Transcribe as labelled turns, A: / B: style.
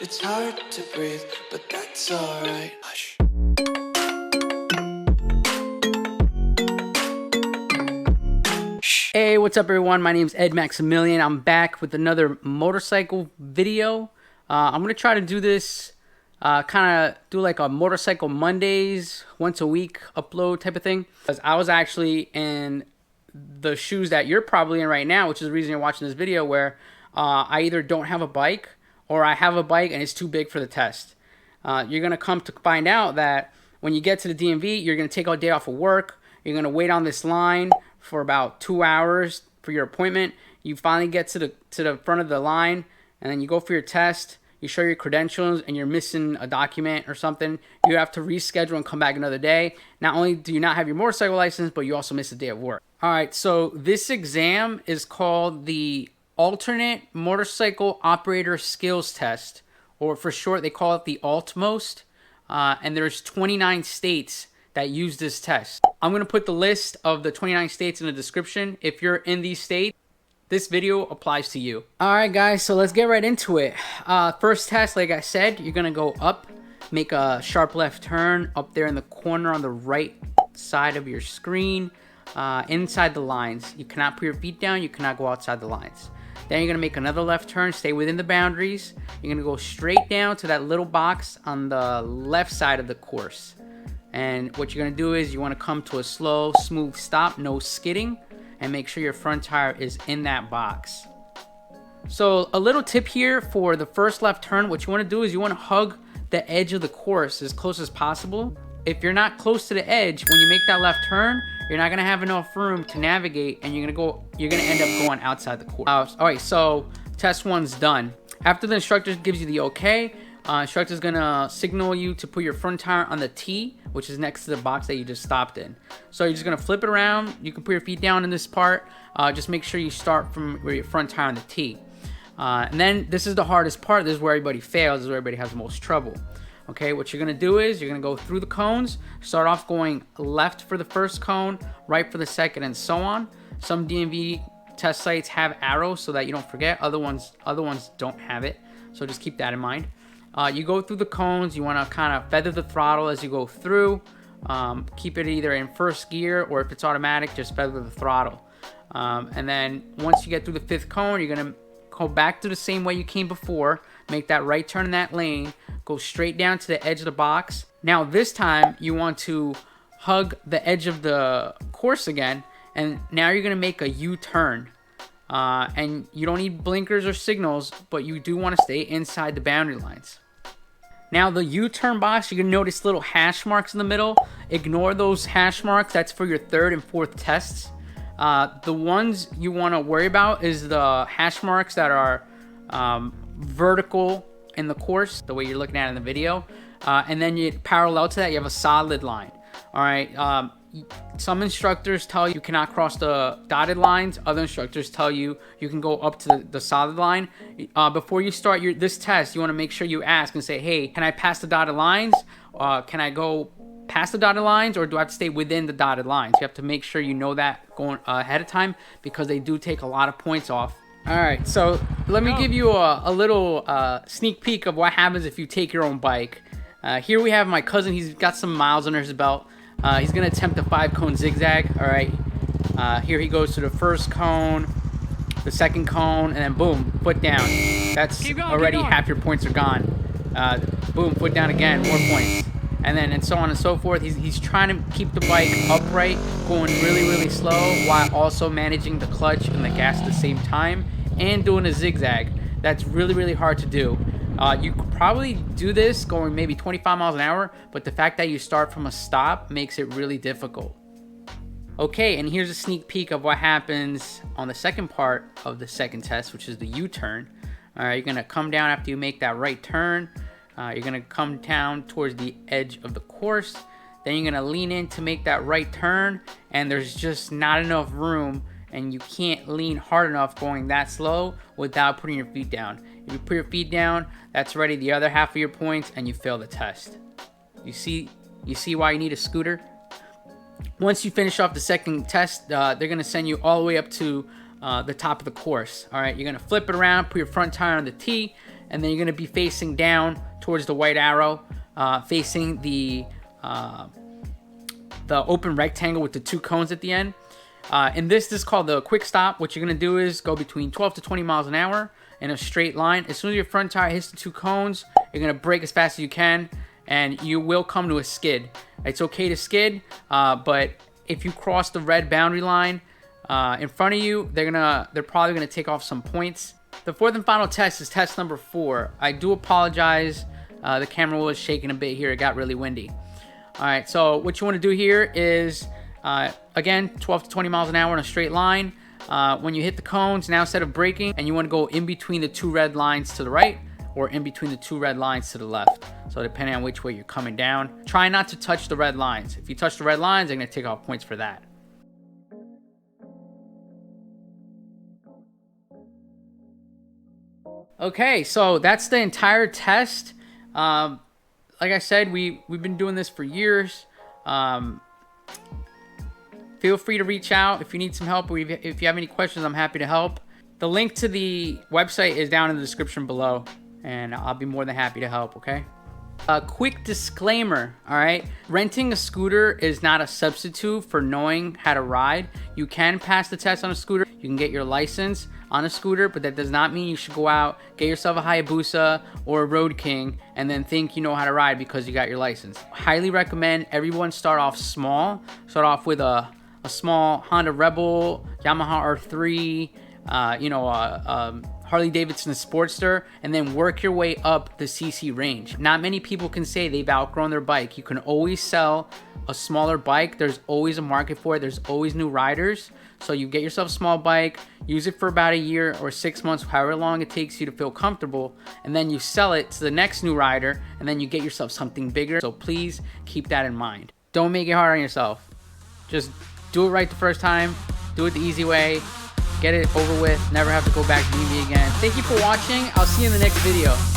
A: It's hard to breathe, but that's alright. Hush.
B: Hey, what's up everyone? My name is Ed Maximilian. I'm back with another motorcycle video. I'm going to try to do this, kind of do like a motorcycle Mondays, once a week upload type of thing. Because I was actually in the shoes that you're probably in right now, which is the reason you're watching this video, where I either don't have a bike or I have a bike and it's too big for the test. You're going to come to find out that when you get to the DMV, you're going to take a day off of work. You're going to wait on this line for about 2 hours for your appointment. You finally get to the front of the line, and then you go for your test. You show your credentials, and you're missing a document or something. You have to reschedule and come back another day. Not only do you not have your motorcycle license, but you also miss a day of work. All right, so this exam is called the Alternate Motorcycle Operator Skills Test, or for short, they call it the ALTMOST. And there's 29 states that use this test. I'm going to put the list of the 29 states in the description. If you're in these states, this video applies to you. All right, guys, so let's get right into it. First test, like I said, you're going to go up, make a sharp left turn up there in the corner on the right side of your screen, inside the lines. You cannot put your feet down. You cannot go outside the lines. Then you're going to make another left turn, stay within the boundaries. You're going to go straight down to that little box on the left side of the course. And what you're going to do is you want to come to a slow, smooth stop, no skidding, and make sure your front tire is in that box. So a little tip here for the first left turn, what you want to do is you want to hug the edge of the course as close as possible. If you're not close to the edge, when you make that left turn, you're not going to have enough room to navigate, and you're going to end up going outside the course. All right, so test one's done. After the instructor gives you the okay, instructor's gonna signal you to put your front tire on the T, which is next to the box that you just stopped in. So you're just gonna flip it around. You can put your feet down in this part. Just make sure you start from where your front tire on the T. And then this is the hardest part. This is where everybody fails. This is where everybody has the most trouble. Okay, what you're gonna do is you're gonna go through the cones. Start off going left for the first cone, right for the second, and so on. Some DMV test sites have arrows so that you don't forget. Other ones don't have it. So just keep that in mind. You go through the cones. You want to kind of feather the throttle as you go through. Keep it either in first gear, or if it's automatic, just feather the throttle. And then once you get through the fifth cone, you're going to go back to the same way you came before. Make that right turn in that lane. Go straight down to the edge of the box. Now this time you want to hug the edge of the course again. And now you're going to make a U-turn. And you don't need blinkers or signals, but you do want to stay inside the boundary lines. Now the U-turn box, you're going to notice little hash marks in the middle. Ignore those hash marks. That's for your third and fourth tests. The ones you want to worry about is the hash marks that are vertical in the course, the way you're looking at it in the video. And then parallel to that, you have a solid line. All right. Some instructors tell you cannot cross the dotted lines. Other instructors tell you you can go up to the solid line. Before you start this test, you want to make sure you ask and say, hey, can I pass the dotted lines? Can I go past the dotted lines, or do I have to stay within the dotted lines? You have to make sure you know that going ahead of time, because they do take a lot of points off. All right, so let me give you a little sneak peek of what happens if you take your own bike. Here we have my cousin. He's got some miles under his belt. He's going to attempt a 5-cone zigzag. All right. Here he goes to the first cone, the second cone, and then boom, foot down. That's already half your points are gone. Boom, foot down again, more points. And so on and so forth. He's trying to keep the bike upright, going really, really slow, while also managing the clutch and the gas at the same time, and doing a zigzag. That's really, really hard to do. You could probably do this going maybe 25 miles an hour, but the fact that you start from a stop makes it really difficult. Okay, and here's a sneak peek of what happens on the second part of the second test, which is the U-turn. All right, you're going to come down after you make that right turn. You're going to come down towards the edge of the course. Then you're going to lean in to make that right turn, and there's just not enough room, and you can't lean hard enough going that slow without putting your feet down. If you put your feet down, that's already the other half of your points, and you fail the test. You see why you need a scooter? Once you finish off the second test, they're going to send you all the way up to the top of the course. All right, you're going to flip it around, put your front tire on the T, and then you're going to be facing down towards the white arrow, facing the open rectangle with the 2 cones at the end. And this is called the quick stop. What you're going to do is go between 12 to 20 miles an hour in a straight line. As soon as your front tire hits the 2 cones, you're going to brake as fast as you can, and you will come to a skid. It's okay to skid, but if you cross the red boundary line in front of you, they're probably gonna take off some points. The fourth and final test is test number 4. I do apologize. The camera was shaking a bit here. It got really windy. All right, so what you want to do here is, again, 12 to 20 miles an hour in a straight line. When you hit the cones, now instead of braking, and you want to go in between the 2 red lines to the right, or in between the 2 red lines to the left. So depending on which way you're coming down, try not to touch the red lines. If you touch the red lines, they're gonna take off points for that. Okay, so that's the entire test. Like I said, we've been doing this for years. Feel free to reach out if you need some help, or if you have any questions, I'm happy to help. The link to the website is down in the description below, and I'll be more than happy to help, okay? A quick disclaimer, all right? Renting a scooter is not a substitute for knowing how to ride. You can pass the test on a scooter. You can get your license on a scooter, but that does not mean you should go out, get yourself a Hayabusa or a Road King, and then think you know how to ride because you got your license. Highly recommend everyone start off small. Start off with a small Honda Rebel, Yamaha R3, Harley Davidson Sportster, and then work your way up the CC range. Not many people can say they've outgrown their bike. You can always sell a smaller bike. There's always a market for it. There's always new riders. So you get yourself a small bike, use it for about a year or 6 months, however long it takes you to feel comfortable, and then you sell it to the next new rider, and then you get yourself something bigger. So please keep that in mind. Don't make it hard on yourself. Just do it right the first time. Do it the easy way. Get it over with. Never have to go back to DMV again. Thank you for watching. I'll see you in the next video.